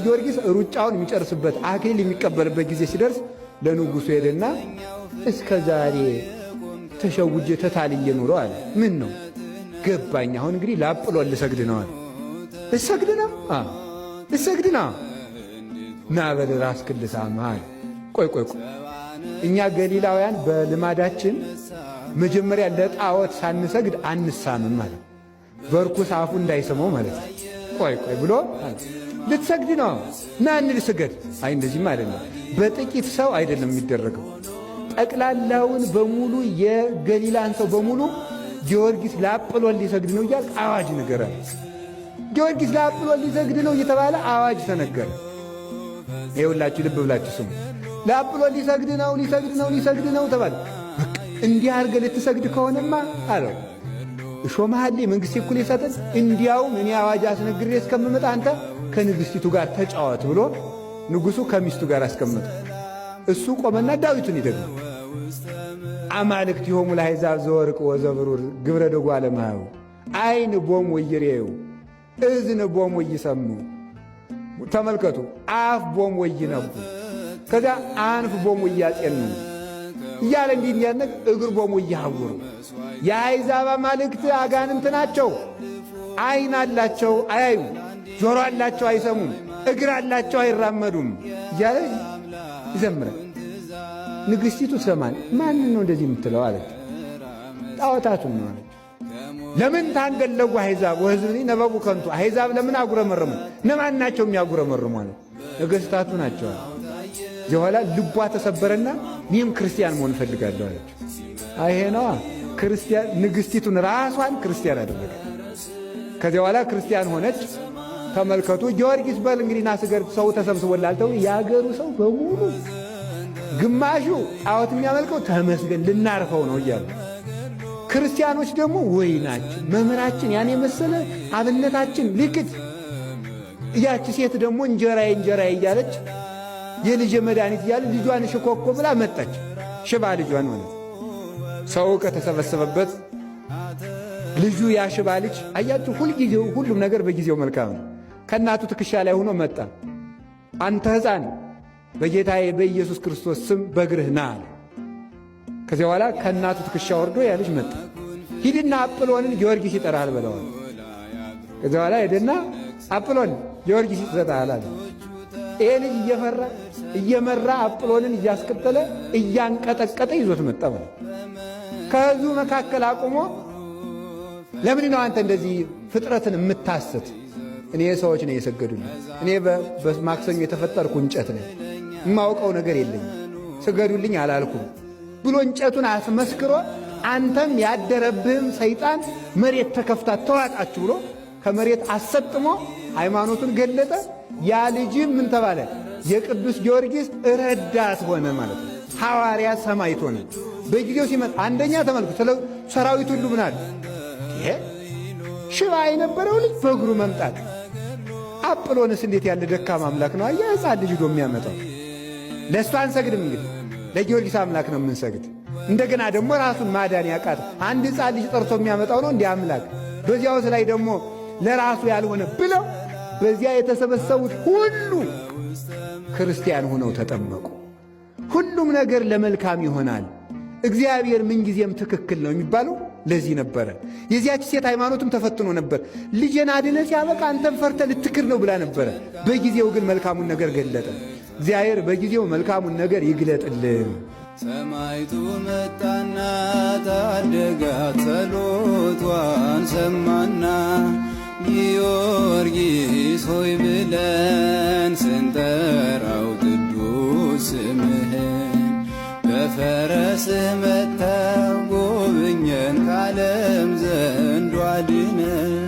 ጊዮርጊስ ሩጫውን የሚጨርስበት አክሊል የሚቀበልበት ጊዜ ሲደርስ ለንጉሡ ሄደና እስከ ዛሬ ተሸውጄ ተታልዬ ኑሮ አለ። ምን ነው ገባኝ። አሁን እንግዲህ ለአጵሎን ልሰግድ ነው አለ። ልሰግድ ነው? ልሰግድ ነው። ና በል ራስህን ልሳምህ አለ። ቆይ እኛ ገሊላውያን በልማዳችን መጀመሪያ ለጣዖት ሳንሰግድ አንሳምም ማለት በርኩስ አፉ እንዳይሰማው ማለት ነው። ቆይ ብሎ ልትሰግድ ነው? ና እንስገድ። አይ እንደዚህም አይደለም። በጥቂት ሰው አይደለም የሚደረገው። ጠቅላላውን በሙሉ የገሊላን ሰው በሙሉ ጊዮርጊስ ለአጵሎን ሊሰግድ ነው እያል አዋጅ ነገረ። ጊዮርጊስ ለአጵሎን ሊሰግድ ነው እየተባለ አዋጅ ተነገረ። ይኸውላችሁ ልብ ብላችሁ ስሙ። ለአጵሎን ሊሰግድ ነው ተባለ። እንዲህ አድርገህ ልትሰግድ ከሆነማ አለው እሾመሃሌ መንግሥቴ እኩል የሰጠን እንዲያውም እኔ አዋጅ አስነግሬ እስከምመጣ አንተ ከንግሥቲቱ ጋር ተጫወት ብሎ ንጉሡ ከሚስቱ ጋር አስቀመጠ። እሱ ቆመና ዳዊቱን ይደግም አማልክቲሆሙ ለአሕዛብ ዘወርቅ ወዘብሩር ግብረ ደጓለ እምኀበ ዓይን ቦሙ ወይሬዩ እዝን ቦሙ ወይሰሙ። ተመልከቱ። አፍ ቦሙ ወይነቡ ከዚያ አንፍ ቦሙ ወያጼኑ እያለ እንዲህ እንዲያነግ እግር ቦሙ ወይሐውሩ። የአሕዛብ አማልክት አጋንንት ናቸው። ዓይን አላቸው አያዩም፣ ጆሮ አላቸው አይሰሙም፣ እግር አላቸው አይራመዱም እያለ ይዘምራል። ንግሥቲቱ ሰማን ማንን ነው እንደዚህ የምትለው አለች። ጣዖታቱን ነው አለች። ለምን ታንገለጉ አሕዛብ ወሕዝብኒ ነበቡ ከንቱ። አሕዛብ ለምን አጉረመረሙ? እነማን ናቸው የሚያጉረመርሙ አለ። ነገሥታቱ ናቸው አለ። እዚህ በኋላ ልቧ ተሰበረና እኔም ክርስቲያን መሆን እፈልጋለሁ አለች። ይሄ ነዋ ክርስቲያን። ንግሥቲቱን ራሷን ክርስቲያን አደረገ። ከዚያ በኋላ ክርስቲያን ሆነች። ተመልከቱ። ጊዮርጊስ በል እንግዲህ ና ስገድ፣ ሰው ተሰብስቦላል ተብሎ የአገሩ ሰው በሙሉ ግማሹ ጣዖት የሚያመልከው ተመስገን ልናርፈው ነው እያሉ፣ ክርስቲያኖች ደግሞ ወይናችን መምህራችን ያን የመሰለ አብነታችን ልክት። እያች ሴት ደግሞ እንጀራዬ እያለች የልጅ መድኃኒት እያለ ልጇን ሽኮኮ ብላ መጣች። ሽባ ልጇን ማለት ሰው ከተሰበሰበበት ልጁ ያ ሽባ ልጅ አያችሁ፣ ሁልጊዜው ሁሉም ነገር በጊዜው መልካም ነው። ከእናቱ ትከሻ ላይ ሆኖ መጣ። አንተ ሕፃን በጌታዬ በኢየሱስ ክርስቶስ ስም በእግርህ ና አለ። ከዚያ በኋላ ከእናቱ ትከሻ ወርዶ ያ ልጅ መጣ። ሂድና አጵሎንን ጊዮርጊስ ይጠራል በለዋል። ከዚያ በኋላ ሄደና አጵሎን ጊዮርጊስ ይሰጣል አለ። ይሄ ልጅ እየመራ አጵሎንን እያስቀጠለ እያንቀጠቀጠ ይዞት መጣ። ከሕዝቡ መካከል አቁሞ ለምን ነው አንተ እንደዚህ ፍጥረትን የምታስት? እኔ ሰዎች ነው የሰገዱልኝ። እኔ በማክሰኞ የተፈጠርኩ እንጨት ነኝ፣ የማውቀው ነገር የለኝም፣ ስገዱልኝ አላልኩም ብሎ እንጨቱን አስመስክሮ አንተም ያደረብህም ሰይጣን መሬት ተከፍታ ተዋጣችሁ ብሎ ከመሬት አሰጥሞ ሃይማኖቱን ገለጠ። ያ ልጅም ምን ተባለ? የቅዱስ ጊዮርጊስ ረዳት ሆነ ማለት ነው። ሐዋርያ ሰማዕት ሆነ። በጊዜው ሲመጣ አንደኛ ተመልኩ ሰራዊት ሁሉ ምን አለ? ይሄ ሽባ የነበረው ልጅ በእግሩ መምጣት። አጵሎንስ እንዴት ያለ ደካማ አምላክ ነው! አያ ሕፃን ልጅ ዶ የሚያመጣው። ለእሱ አንሰግድም እንግዲህ ለጊዮርጊስ አምላክ ነው የምንሰግድ። እንደገና ደግሞ ራሱን ማዳን ያቃት አንድ ሕፃን ልጅ ጠርቶ የሚያመጣው ነው እንዲህ አምላክ። በዚያውስ ላይ ደግሞ ለራሱ ያልሆነ ብለው በዚያ የተሰበሰቡት ሁሉ ክርስቲያን ሆነው ተጠመቁ። ሁሉም ነገር ለመልካም ይሆናል። እግዚአብሔር ምንጊዜም ትክክል ነው የሚባለው ለዚህ ነበረ። የዚያች ሴት ሃይማኖትም ተፈትኖ ነበር። ልጄን አድነ ሲያበቃ አንተም ፈርተ ልትክር ነው ብላ ነበረ። በጊዜው ግን መልካሙን ነገር ገለጠ። እግዚአብሔር በጊዜው መልካሙን ነገር ይግለጥልን። ሰማይቱ መጣና ታደጋት፣ ጸሎቷን ሰማና ጊዮርጊስ ሆይ ብለን ስንጠራው ቅዱስ ስምህን በፈረስህ መጥተህ ጎብኘን ካለም ዘንዱ አድነን።